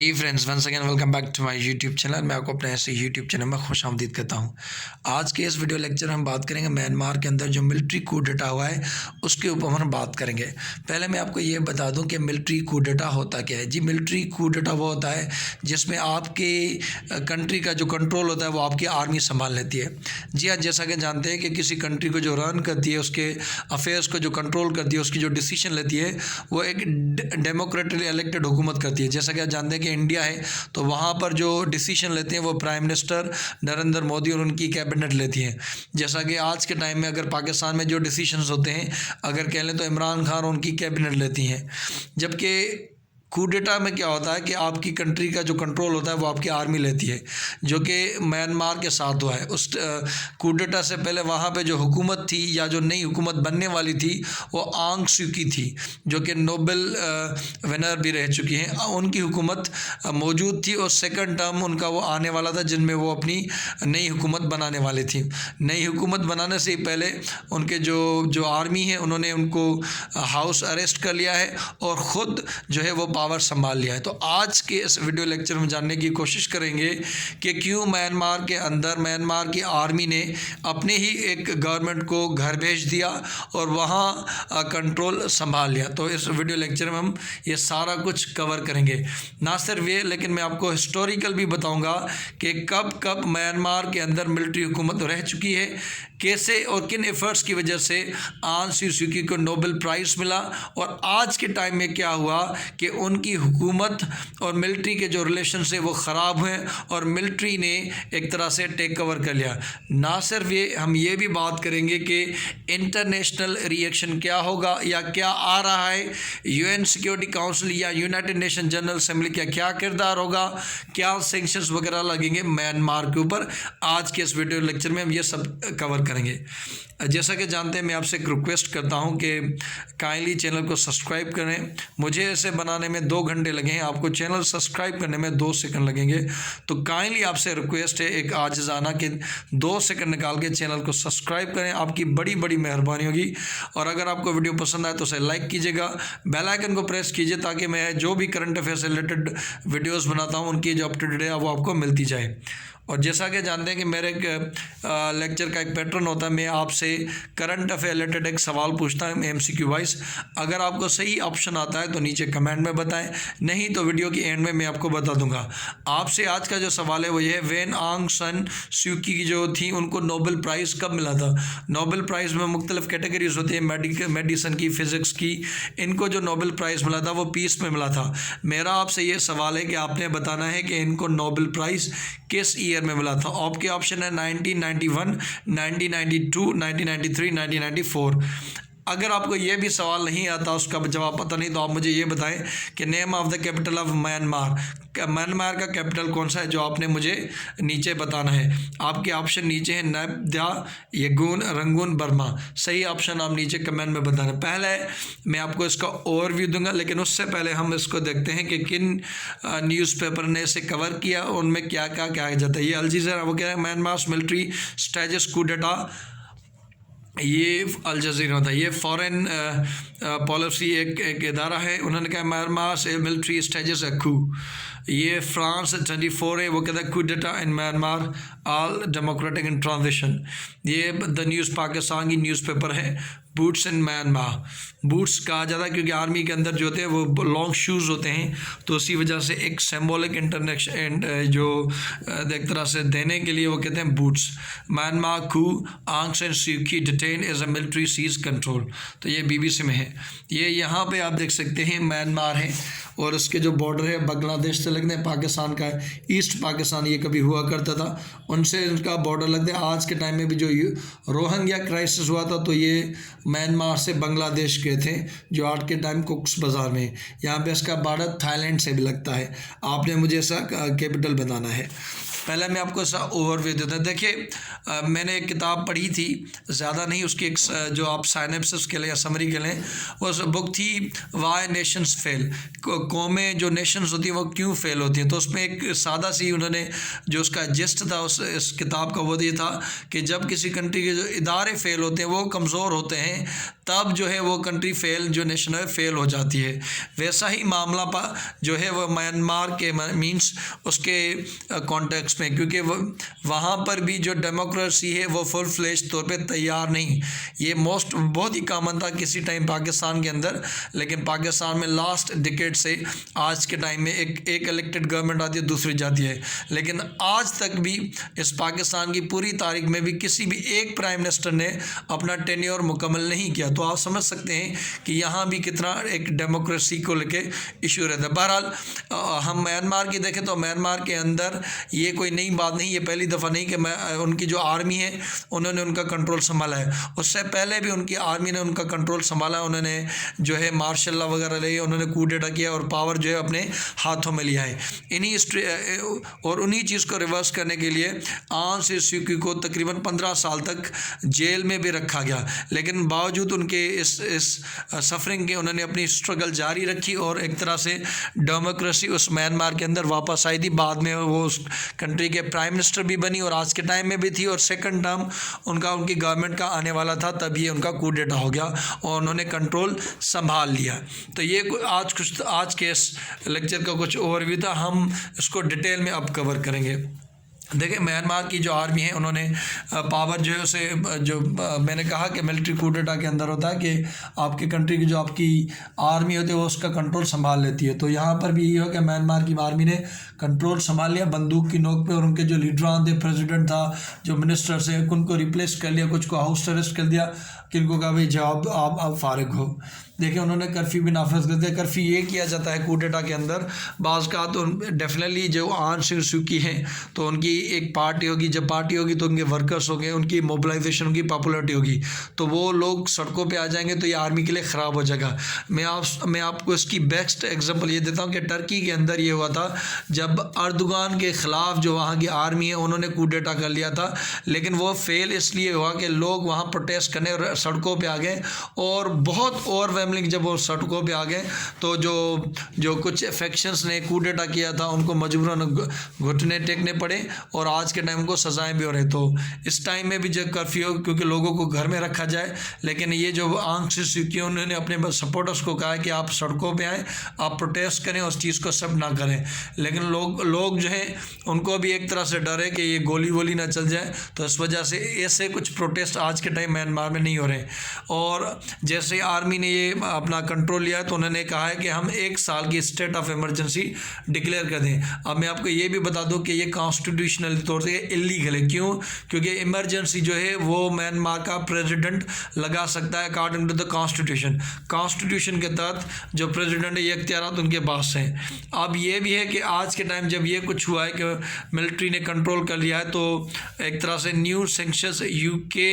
Ji friends, once again welcome back to my YouTube channel. मैं आपको अपने ऐसे यूट्यूब चैनल में खुश आमदीद करता हूं। आज के इस वीडियो लेक्चर में हम बात करेंगे म्यांमार के अंदर जो मिलिट्री कू डेटा हुआ है उसके ऊपर हम बात करेंगे। पहले मैं आपको ये बता दूं कि मिलिट्री कू डेटा होता क्या है। जी, मिलिट्री कू डेटा वो होता है जिसमें आपके कंट्री का जो कंट्रोल होता है वो आपकी आर्मी संभाल लेती है। जी हाँ, जैसा कि जानते हैं कि किसी कंट्री को जो रन करती है, उसके अफेयर्स को जो कंट्रोल करती है, उसकी जो डिसीजन लेती है वो एक डेमोक्रेटिकली इलेक्टेड हुकूमत करती है। जैसा कि आप जानते हैं कि इंडिया है तो वहाँ पर जो डिसीजन लेते हैं वो प्राइम मिनिस्टर नरेंद्र मोदी और उनकी कैबिनेट लेती है। जैसा कि आज के टाइम में अगर पाकिस्तान में जो डिसीजंस होते हैं, अगर कह लें तो इमरान खान और उनकी कैबिनेट लेती हैं। जबकि कूडेटा में क्या होता है कि आपकी कंट्री का जो कंट्रोल होता है वो आपकी आर्मी लेती है, जो कि म्यांमार के साथ हुआ है। उस कूडेटा से पहले वहाँ पे जो हुकूमत थी या जो नई हुकूमत बनने वाली थी वो आंग सू की थी, जो कि नोबेल विनर भी रह चुकी हैं। उनकी हुकूमत मौजूद थी और सेकंड टर्म उनका वो आने वाला था जिनमें वो अपनी नई हुकूमत बनाने वाली थी। नई हुकूमत बनाने से पहले उनके जो जो आर्मी है उन्होंने उनको हाउस अरेस्ट कर लिया है और ख़ुद जो है वो पावर संभाल लिया है। तो आज के इस वीडियो लेक्चर में जानने की कोशिश करेंगे कि क्यों म्यांमार के अंदर म्यांमार की आर्मी ने अपने ही एक गवर्नमेंट को घर भेज दिया और वहाँ कंट्रोल संभाल लिया। तो इस वीडियो लेक्चर में हम ये सारा कुछ कवर करेंगे। ना सिर्फ ये, लेकिन मैं आपको हिस्टोरिकल भी बताऊंगा कि कब कब म्यांमार के अंदर मिलिट्री हुकूमत रह चुकी है, कैसे और किन एफर्ट्स की वजह से आंग सान सू की को नोबेल प्राइज़ मिला, और आज के टाइम में क्या हुआ कि उनकी हुकूमत और मिलिट्री के जो रिलेशन है वो ख़राब हुए और मिलिट्री ने एक तरह से टेक कवर कर लिया। ना सिर्फ ये, हम ये भी बात करेंगे कि इंटरनेशनल रिएक्शन क्या होगा या क्या आ रहा है, यूएन सिक्योरिटी काउंसिल या यूनाइटेड नेशन जनरल असेंबली का क्या किरदार होगा, क्या सैंक्शंस वगैरह लगेंगे म्यांमार के ऊपर। आज के इस वीडियो लेक्चर में हम ये सब कवर करेंगे। जैसा कि जानते हैं, मैं आपसे एक रिक्वेस्ट करता हूं कि काइंडली चैनल को सब्सक्राइब करें। मुझे इसे बनाने में 2 घंटे लगे हैं, आपको चैनल सब्सक्राइब करने में 2 सेकंड लगेंगे। तो काइंडली आपसे रिक्वेस्ट है, एक आजिज़ाना कि 2 सेकंड निकाल के चैनल को सब्सक्राइब करें, आपकी बड़ी बड़ी मेहरबानी होगी। और अगर आपको वीडियो पसंद आए तो उसे लाइक कीजिएगा, बेल आइकन को प्रेस कीजिए ताकि मैं जो भी करंट अफेयर से रिलेटेड वीडियोज़ बनाता हूँ उनकी जो अप टू डेट है वो आपको मिलती जाए। और जैसा कि जानते हैं कि मेरे लेक्चर का एक पैटर्न होता है, मैं आपसे करंट अफेयर रिलेटेड एक सवाल पूछता हूँ एमसीक्यू वाइज। अगर आपको सही ऑप्शन आता है तो नीचे कमेंट में बताएं, नहीं तो वीडियो की एंड में मैं आपको बता दूंगा। आपसे आज का जो सवाल है वो ये है, वेन आंग सान सू की जो थी उनको नोबेल प्राइज़ कब मिला था। नोबेल प्राइज़ में मुख्तलिफ कैटेगरीज होती है, मेडिसिन की, फ़िज़िक्स की। इनको जो नोबेल प्राइज़ मिला था वो पीस में मिला था। मेरा आपसे ये सवाल है कि आपने बताना है कि इनको नोबेल प्राइज़ किस ईयर में मिला था। आपके ऑप्शन है 1991, 1992, 1993, 1994। अगर आपको ये भी सवाल नहीं आता, उसका जवाब पता नहीं, तो आप मुझे ये बताएं कि name of the capital of Myanmar, Myanmar का कैपिटल कौन सा है, जो आपने मुझे नीचे बताना है। आपके ऑप्शन नीचे हैं नैप्यदा, यंगून, रंगून, बर्मा। सही ऑप्शन आप नीचे कमेंट में बताना। पहले मैं आपको इसका ओवरव्यू दूंगा, लेकिन उससे पहले हम इसको देखते हैं कि किन न्यूज़पेपर ने इसे कवर किया, उनमें क्या क्या क्या जाता है। ये अल जज़ीरा वो कह रहे हैं म्यांमार मिलिट्री स्ट्रेटेजिक कू डेटा, ये अल जज़ीरा होता है। ये फॉरेन पॉलिसी एक इदारा है, उन्होंने कहा म्यांमार से मिलिट्री स्टेजेस है कू। ये फ्रांस 24 है, वो कहता है coup d'etat in Myanmar all democratic in transition. ये द न्यूज़ पाकिस्तान की न्यूज़पेपर है। बूट्स इन म्यांमार, बूट्स कहा जाता है क्योंकि आर्मी के अंदर जो होते हैं वो लॉन्ग शूज़ होते हैं, तो उसी वजह से एक सिंबॉलिक इंटरनेशन जो एक तरह से देने के लिए वो कहते हैं बूट्स। म्यांमार कू, आंग सान सू की detain as a military seize control. तो ये बीबीसी में है। ये यहाँ पे आप देख सकते हैं म्यांमार है और उसके जो बॉर्डर है बांग्लादेश से लगते हैं, पाकिस्तान का ईस्ट पाकिस्तान ये कभी हुआ करता था, उनसे उनका बॉर्डर लगते हैं। आज के टाइम में भी जो रोहिंग्या क्राइसिस हुआ था तो ये म्यांमार से बांग्लादेश के थे, जो आज के टाइम कोक्स बाज़ार में। यहाँ पे इसका बॉर्डर थाईलैंड से भी लगता है। आपने मुझे ऐसा कैपिटल बताना है। पहले मैं आपको ऐसा ओवरव्यू देता हूँ। देखिए, मैंने एक किताब पढ़ी थी, ज़्यादा नहीं, उसकी एक जो आप साइनेप्सिस के लिए या समरी के लिए, उस बुक थी वाई नेशंस फेल, कौमें जो नेशंस होती हैं वो क्यों फेल होती हैं। तो उसमें एक सादा सी उन्होंने जो उसका जिस्ट था इस किताब का वो ये था कि जब किसी कंट्री के जो इदारे फेल होते हैं वो कमज़ोर होते हैं हैं तब जो है वो कंट्री फेल, जो नेशन है फेल हो जाती है। वैसा ही मामला जो है वो म्यांमार के मीन्स उसके कॉन्टेक्स्ट में, क्योंकि वहाँ पर भी जो डेमोक्रेसी है वो फुल फ्लेश तौर पे तैयार नहीं। ये बहुत ही कॉमन था किसी टाइम पाकिस्तान के अंदर, लेकिन पाकिस्तान में लास्ट डिकेड से आज के टाइम में एक इलेक्टेड गवर्नमेंट आती है, दूसरी जाती है, लेकिन आज तक भी इस पाकिस्तान की पूरी तारीख में भी किसी भी एक प्राइम मिनिस्टर ने अपना टेन्योर मुकम्मल नहीं किया। तो आप समझ सकते हैं कि यहाँ भी कितना एक डेमोक्रेसी को लेके इशू रहता है। बहरहाल हम म्यांमार की देखें तो म्यांमार के अंदर ये कोई नई बात नहीं, ये पहली दफ़ा नहीं कि उनकी जो आर्मी है उन्होंने उनका कंट्रोल संभाला है। उससे पहले भी उनकी आर्मी ने उनका कंट्रोल संभाला, उन्होंने जो है मार्शल लॉ वगैरह लिए, उन्होंने कू डेटा किया और पावर जो है अपने हाथों में लिया है। उन्हीं चीज़ को रिवर्स करने के लिए आंग सान सू की को तकरीबन 15 साल तक जेल में भी रखा गया, लेकिन बावजूद उनके इस सफरिंग के उन्होंने अपनी स्ट्रगल जारी रखी और एक तरह से डेमोक्रेसी उस म्यांमार के अंदर वापस आई थी। बाद में वो उस कंट्री के प्राइम मिनिस्टर भी बनी और आज के टाइम में भी थी, और सेकंड टर्म उनकी गवर्नमेंट का आने वाला था, तब ये उनका कू डेटा हो गया और उन्होंने कंट्रोल संभाल लिया। तो ये आज के इस लेक्चर का कुछ ओवरव्यू था, हम इसको डिटेल में अब कवर करेंगे। देखिए म्यांमार की जो आर्मी है उन्होंने पावर जो है उसे जो मैंने कहा कि मिलिट्री कू डेटा के अंदर होता है कि आपकी कंट्री की जो आपकी आर्मी होती है वो उसका कंट्रोल संभाल लेती है। तो यहाँ पर भी यही हो कि म्यांमार की आर्मी ने कंट्रोल संभाल लिया बंदूक की नोक पे, और उनके जो लीडरान थे, प्रेसिडेंट था, जो मिनिस्टर्स हैं, उनको रिप्लेस कर लिया, कुछ को हाउस अरेस्ट कर दिया, किनको कहा भाई जवाब आप फारिग हो। देखिए उन्होंने कर्फ्यू भी नाफिज कर दिया। कर्फ्यू ये किया जाता है कू डेटा के अंदर, बाज़ का तो डेफिनेटली जो आंग सान सू की हैं तो उनकी एक पार्टी होगी, जब पार्टी होगी तो उनके वर्कर्स होंगे, उनकी मोबिलाइजेशन होगी, पॉपुलरिटी होगी, तो वो लोग सड़कों पे आ जाएंगे, तो ये आर्मी के लिए ख़राब हो जाएगा। मैं आपको इसकी बेस्ट एग्जांपल ये देता हूँ कि टर्की के अंदर ये हुआ था, जब अर्दोगान के ख़िलाफ़ जो वहाँ की आर्मी है उन्होंने कू डेटा कर लिया था, लेकिन वो फेल इसलिए हुआ कि लोग वहाँ प्रोटेस्ट करने सड़कों पर आ गए, और बहुत ओवरवेलमिंग जब वो सड़कों पे आ गए तो जो कुछ फैक्शंस ने कू डेटा किया था उनको मजबूरन घुटने टेकने पड़े, और आज के टाइम को सजाएं भी हो रही। तो इस टाइम में भी जब कर्फ्यू, क्योंकि लोगों को घर में रखा जाए, लेकिन ये जो आंग सान सू की उन्होंने अपने सपोर्टर्स को कहा कि आप सड़कों पे आएँ, आप प्रोटेस्ट करें, उस चीज़ को सब ना करें, लेकिन लोग जो है उनको भी एक तरह से डर है कि ये गोली वोली ना चल जाए, तो इस वजह से ऐसे कुछ प्रोटेस्ट आज के टाइम म्यांमार में नहीं हो रहे। और जैसे आर्मी ने ये अपना कंट्रोल लिया तो उन्होंने कहा है कि हम 1 साल की स्टेट ऑफ इमरजेंसी डिक्लेयर कर दें। अब मैं आपको ये भी बता दूं कि ये कॉन्स्टिट्यूशनल तौर से इलीगल है। क्यों? क्योंकि इमरजेंसी जो है वो म्यांमार का प्रेसिडेंट लगा सकता है अकॉर्डिंग टू द कॉन्स्टिट्यूशन के तहत जो प्रेसिडेंट है ये इख्तियारात उनके पास हैं। अब ये भी है कि आज के टाइम जब ये कुछ हुआ है कि मिलिट्री ने कंट्रोल कर लिया है, तो एक तरह से न्यू सैंक्शंस यूके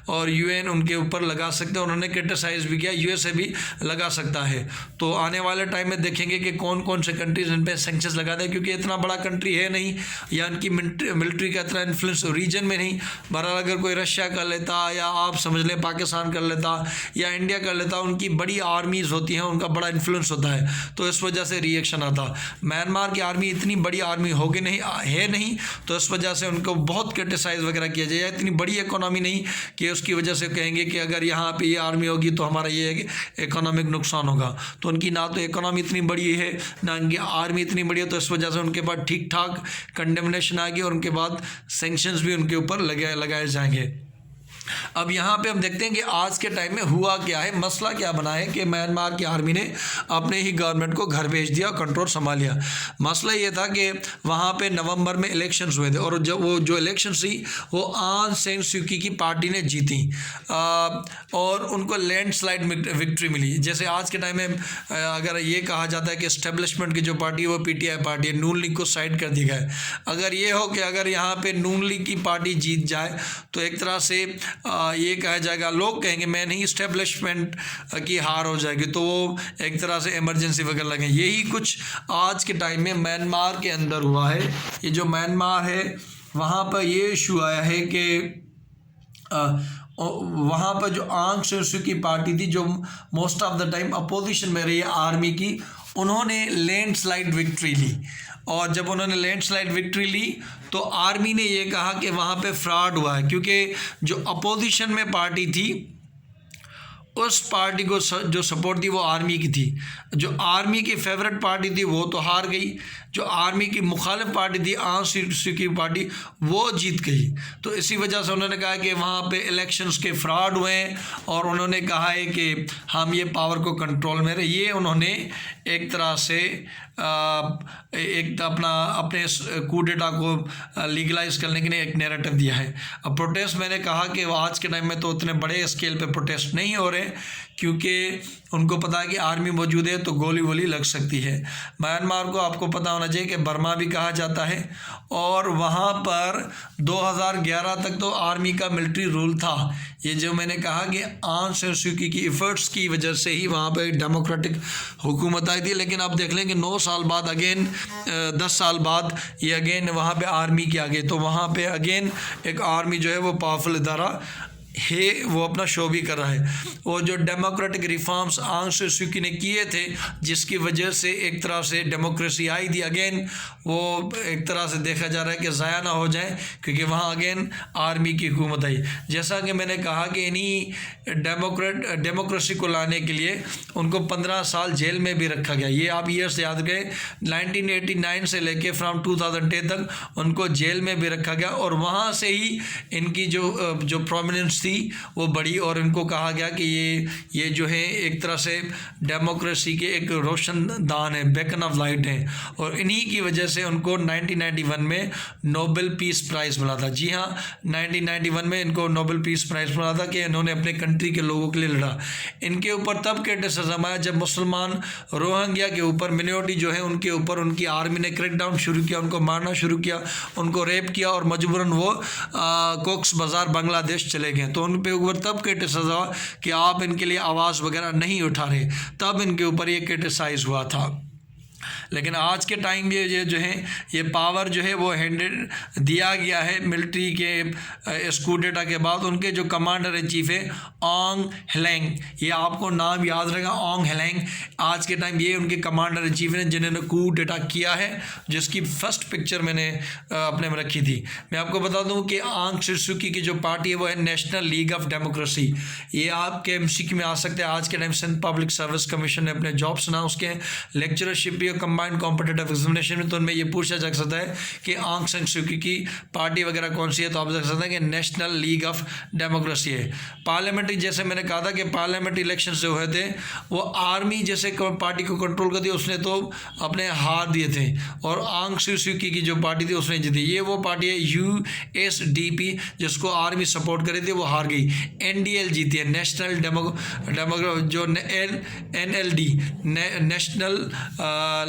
और यूएन उनके ऊपर लगा सकते हैं। उन्होंने क्रिटिसाइज भी किया, यूएसए भी लगा सकता है। तो आने वाले टाइम में देखेंगे कि कौन कौन से कंट्रीज इन पे सैंक्शंस लगा दें, क्योंकि इतना बड़ा कंट्री है नहीं, या इनकी मिलिट्री का इतना इन्फ्लुएंस रीजन में नहीं। बहरहाल अगर कोई रशिया कर लेता, या आप समझ लें पाकिस्तान कर लेता, या इंडिया कर लेता, उनकी बड़ी आर्मीज़ होती हैं, उनका बड़ा इन्फ्लुएंस होता है, तो इस वजह से रिएक्शन आता। म्यांमार की आर्मी इतनी बड़ी आर्मी होगी नहीं, है नहीं, तो इस वजह से उनको बहुत क्रिटिसाइज वगैरह किया जाए। इतनी बड़ी इकोनॉमी नहीं कि उसकी वजह से कहेंगे कि अगर यहाँ पे ये आर्मी होगी तो हमारा ये इकोनॉमिक नुकसान होगा। तो उनकी ना तो इकोनॉमी इतनी बड़ी है, ना उनकी आर्मी इतनी बड़ी है, तो इस वजह से उनके बाद ठीक ठाक कंडेमनेशन आएगी, और उनके बाद सैंक्शंस भी उनके ऊपर लगाए जाएंगे। अब यहाँ पे हम देखते हैं कि आज के टाइम में हुआ क्या है, मसला क्या बना है कि म्यांमार की आर्मी ने अपने ही गवर्नमेंट को घर भेज दिया, कंट्रोल संभाल लिया। मसला ये था कि वहाँ पे नवंबर में इलेक्शंस हुए थे, और जब वो जो इलेक्शंस थी वो आंग सान सू की पार्टी ने जीती, और उनको लैंडस्लाइड विक्ट्री मिली। जैसे आज के टाइम में अगर ये कहा जाता है कि इस्टेब्लिशमेंट की जो पार्टी है वो पीटीआई पार्टी है, नून लीग को साइड कर दिया गया है। अगर ये हो कि अगर यहाँ पे नून लीग की पार्टी जीत जाए तो एक तरह से ये कहा जाएगा, लोग कहेंगे मैं नहीं, इस्टेब्लिशमेंट की हार हो जाएगी, तो वो एक तरह से इमरजेंसी वगैरह लगे। यही कुछ आज के टाइम में म्यांमार के अंदर हुआ है। ये जो म्यांमार है वहाँ पर ये इशू आया है कि वहाँ पर जो आंग सान सू की पार्टी थी, जो most of the time opposition में रही है आर्मी की, उन्होंने लैंडस्लाइड विक्ट्री ली। और जब उन्होंने लैंडस्लाइड विक्ट्री ली तो आर्मी ने ये कहा कि वहाँ पे फ्रॉड हुआ है, क्योंकि जो अपोजिशन में पार्टी थी उस पार्टी को जो सपोर्ट थी वो आर्मी की थी। जो आर्मी की फेवरेट पार्टी थी वो तो हार गई, जो आर्मी की मुखालिफ पार्टी थी आम की पार्टी वो जीत गई। तो इसी वजह से उन्होंने कहा कि वहाँ पे इलेक्शंस के फ्रॉड हुए हैं और उन्होंने कहा है कि हम ये पावर को कंट्रोल में रहे। ये उन्होंने एक तरह से एक अपने कूडेटा को लीगलाइज करने के लिए एक नैरेटिव दिया है। अब प्रोटेस्ट मैंने कहा कि आज के टाइम में तो उतने बड़े स्केल पे प्रोटेस्ट नहीं हो रहे, क्योंकि उनको पता है कि आर्मी मौजूद है तो गोली वोली लग सकती है। म्यांमार को आपको पता होना चाहिए कि बर्मा भी कहा जाता है और वहाँ पर 2011 तक तो आर्मी का मिलिट्री रूल था। ये जो मैंने कहा कि आंग सान सू की एफर्ट्स की वजह से ही वहाँ पर डेमोक्रेटिक हुकूमत आई थी, लेकिन अब देख लें कि 9 साल बाद अगेन 10 साल बाद ये अगेन वहाँ पे आर्मी के आगे, तो वहाँ पे अगेन एक आर्मी जो है वो पावरफुल इदारा है, वो अपना शो भी कर रहा है। वो जो डेमोक्रेटिक रिफॉर्म्स आंग सान सू की ने किए थे जिसकी वजह से एक तरह से डेमोक्रेसी आई थी, अगेन वो एक तरह से देखा जा रहा है कि ज़ाया ना हो जाए, क्योंकि वहाँ अगेन आर्मी की हुकूमत आई। जैसा कि मैंने कहा कि इन्हीं डेमोक्रेसी को लाने के लिए उनको 15 साल जेल में भी रखा गया। ये आप ईयर्स याद गए, 1989 से लेके फ्राम 2010 तक उनको जेल में भी रखा गया और वहाँ से ही इनकी जो प्रोमिनेंस थी वो बढ़ी और इनको कहा गया कि ये जो है एक तरह से डेमोक्रेसी के एक रोशनदान है, बेकन ऑफ लाइट है, और इन्हीं की वजह से उनको 1991 में नोबेल पीस प्राइज़ मिला था। जी हाँ, 1991 में इनको नोबेल पीस प्राइज़ मिला था कि इन्होंने अपने कंट्री के लोगों के लिए लड़ा। इनके ऊपर तब क्रिटिसिज्म आया जब मुसलमान रोहिंग्या के ऊपर, मिनॉरिटी जो है उनके ऊपर उनकी आर्मी ने क्रैकडाउन शुरू किया, उनको मारना शुरू किया, उनको रेप किया और मजबूरन वो कोक्स बाज़ार बांग्लादेश चले गए। तो उन पे ऊपर तब क्रिटिसाइज हुआ कि आप इनके लिए आवाज़ वगैरह नहीं उठा रहे, तब इनके ऊपर ये क्रिटिसाइज हुआ था। लेकिन आज के टाइम ये जो है ये पावर जो है वो हैंडेड दिया गया है मिलिट्री के इस कूडेटा के बाद। उनके जो कमांडर इन चीफ है ऑंग हेलेंग, ये आपको नाम याद रहेगा, ऑंग हेलेंग आज के टाइम ये उनके कमांडर इन चीफ हैं जिन्होंने कूडेटा किया है, जिसकी फर्स्ट पिक्चर मैंने अपने में रखी थी। मैं आपको बता दूं कि आंग सान सू की जो पार्टी है वो है नेशनल लीग ऑफ डेमोक्रेसी। ये आपके MCQ में आ सकते हैं। आज के time Sindh public service commission ने अपने जॉब्स ना उसके लेक्चरशिप भी कंबाइंड कॉम्पिटिटिव एग्जामिनेशन में, तो उनमें ये पूछा जा सकता है कि आंग सान सू की पार्टी वगैरह कौन सी है, तो आप देख सकते हैं कि नेशनल लीग ऑफ डेमोक्रेसी है। पार्लियामेंट्री, जैसे मैंने कहा था कि पार्लियामेंट्री इलेक्शन जो हुए थे वो आर्मी जैसे पार्टी को कंट्रोल कर दिया, उसने तो अपने हार दिए थे, और आंग सान सू की जो पार्टी थी उसने जीती। ये वो पार्टी है USDP जिसको आर्मी सपोर्ट कर रही थी, वो हार गई। NDL जीती है, नेशनल जो NLD नेशनल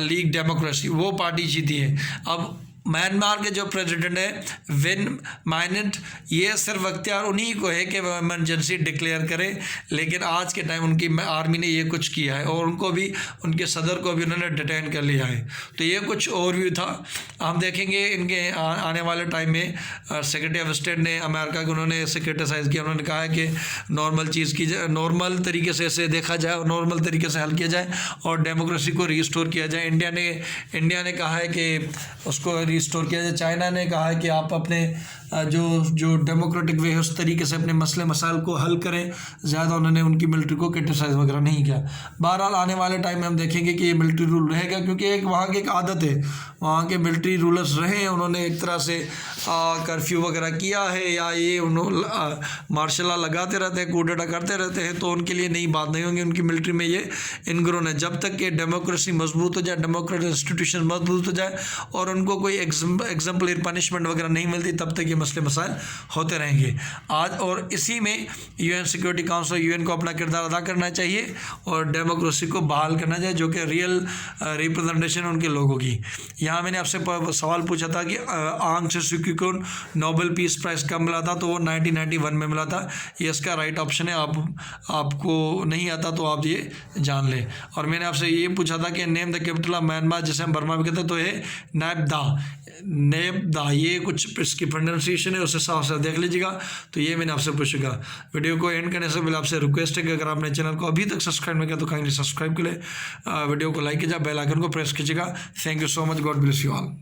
लीग डेमोक्रेसी, वो पार्टी जीती है। अब म्यांमार के जो प्रेसिडेंट है विन माइनेंट, ये सिर्फ अख्तियार उन्हीं को है कि वह इमरजेंसी डिक्लेयर करें, लेकिन आज के टाइम उनकी आर्मी ने ये कुछ किया है और उनको भी, उनके सदर को भी उन्होंने डिटेन कर लिया है। तो ये कुछ ओवरव्यू था। हम देखेंगे इनके आने वाले टाइम में सेक्रेटरी ऑफ स्टेट ने अमेरिका को उन्होंने इसे क्रिटिसाइज़ किया। उन्होंने कहा है कि नॉर्मल चीज़ की जाए, नॉर्मल तरीके से इसे देखा जाए और नॉर्मल तरीके से हल किया जाए और डेमोक्रेसी को रिस्टोर किया जाए। इंडिया ने कहा है कि उसको रिस्टोर किया जाए। चाइना ने कहा है कि आप अपने जो डेमोक्रेटिक वे है उस तरीके से अपने मसले मसाइल को हल करें। ज़्यादा उन्होंने उनकी मिलिट्री को क्रिटिसाइज वगैरह नहीं किया। बहरहाल आने वाले टाइम में हम देखेंगे कि ये मिलिट्री रूल रहेगा, क्योंकि एक वहाँ की एक आदत है, वहाँ के मिलिट्री रूलर्स रहे हैं, उन्होंने एक तरह से कर्फ्यू वगैरह किया है या ये उन्होंने मार्शल लॉ लगाते रहते हैं, कूडेटा करते रहते हैं, तो उनके लिए नई बात नहीं होगी। उनकी मिलिट्री में ये इनग्रोन है। जब तक कि डेमोक्रेसी मजबूत हो जाए, डेमोक्रेटिक इंस्टीट्यूशन मजबूत हो जाए और उनको कोई एग्जाम्पलरी पनिशमेंट वगैरह नहीं मिलती, तब तक मसले मसाइल होते रहेंगे। आज और इसी में UN सिक्योरिटी काउंसिल, UN को अपना किरदार अदा करना चाहिए और डेमोक्रेसी को बहाल करना चाहिए, जो कि रियल रिप्रेजेंटेशन उनके लोगों की। यहाँ मैंने आपसे सवाल पूछा था कि आंग सान सू की को नोबेल पीस प्राइज़ कब मिला था, तो वो 1991 में मिला था। ये इसका राइट ऑप्शन है। आपको नहीं आता तो आप ये जान लें। और मैंने आपसे ये पूछा था कि name the capital of Myanmar, जिसे हम बर्मा भी कहते हैं, तो ये नेपदा, ये कुछ इसकी प्रोनाउंसिएशन है, उस हिसाब से देख लीजिएगा। तो ये मैंने आपसे पूछेगा। वीडियो को एंड करने से पहले आपसे रिक्वेस्ट है कि अगर आपने चैनल को अभी तक सब्सक्राइब नहीं किया तो काइंडली सब्सक्राइब कर ले, वीडियो को लाइक कीजिए, बेल आइकन को प्रेस कीजिएगा। Thank you so much, God bless you all.